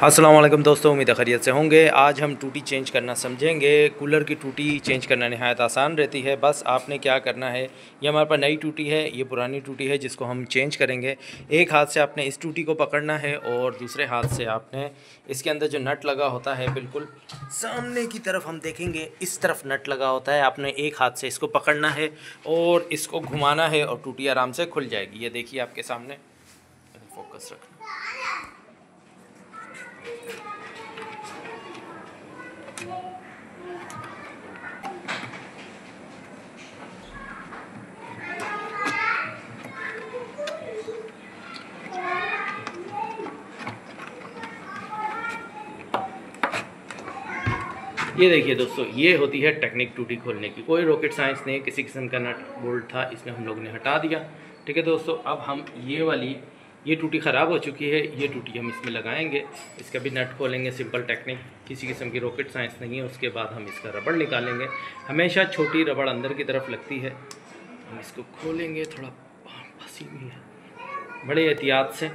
अस्सलाम वालेकुम दोस्तों, उम्मीद है खैरियत से होंगे। आज हम टूटी चेंज करना समझेंगे। कूलर की टूटी चेंज करना नहायत आसान रहती है। बस आपने क्या करना है, ये हमारे पास नई टूटी है, ये पुरानी टूटी है जिसको हम चेंज करेंगे। एक हाथ से आपने इस टूटी को पकड़ना है और दूसरे हाथ से आपने इसके अंदर जो नट लगा होता है, बिल्कुल सामने की तरफ हम देखेंगे इस तरफ नट लगा होता है। आपने एक हाथ से इसको पकड़ना है और इसको घुमाना है और टूटी आराम से खुल जाएगी। ये देखिए आपके सामने, फोकस रखना। ये देखिए दोस्तों, ये होती है टेक्निक टूटी खोलने की। कोई रॉकेट साइंस नहीं, किसी किस्म का नट बोल्ट था इसमें हम लोग ने हटा दिया। ठीक है दोस्तों, अब हम ये टूटी ख़राब हो चुकी है, ये टूटी हम इसमें लगाएंगे, इसका भी नट खोलेंगे। सिंपल टेक्निक, किसी किस्म की रॉकेट साइंस नहीं है। उसके बाद हम इसका रबड़ निकालेंगे। हमेशा छोटी रबड़ अंदर की तरफ लगती है। हम इसको खोलेंगे, थोड़ा फंसी हुई है, बड़े एहतियात से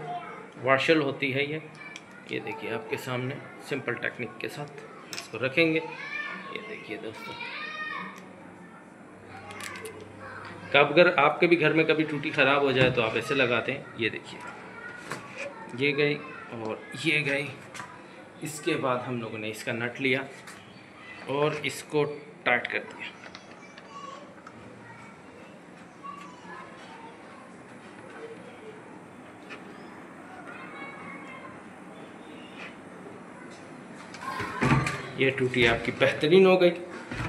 वाशल होती है ये देखिए आपके सामने सिंपल टेक्निक के साथ इसको रखेंगे। ये देखिए दोस्तों, कब अगर आपके भी घर में कभी टूटी ख़राब हो जाए तो आप ऐसे लगाते हैं। ये देखिए, ये गई और ये गई। इसके बाद हम लोगों ने इसका नट लिया और इसको टाइट कर दिया। ये टूटी आपकी बेहतरीन हो गई।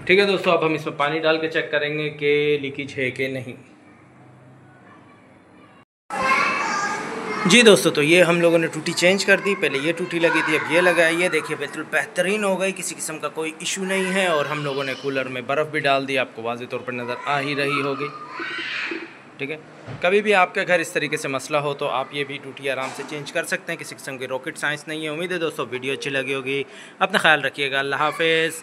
ठीक है दोस्तों, अब हम इसमें पानी डाल के चेक करेंगे कि लीकेज है कि नहीं। जी दोस्तों, तो ये हम लोगों ने टूटी चेंज कर दी। पहले ये टूटी लगी थी, अब ये लगाई। ये देखिए बिल्कुल बेहतरीन हो गई, किसी किस्म का कोई इशू नहीं है। और हम लोगों ने कूलर में बर्फ़ भी डाल दी, आपको वाज़ेह तौर पर नज़र आ ही रही होगी। ठीक है, कभी भी आपके घर इस तरीके से मसला हो तो आप ये भी टूटी आराम से चेंज कर सकते हैं। किसी किस्म की रॉकेट साइंस नहीं है। उम्मीद है दोस्तों वीडियो अच्छी लगी होगी। अपना ख्याल रखिएगा। अल्लाह हाफ़िज़।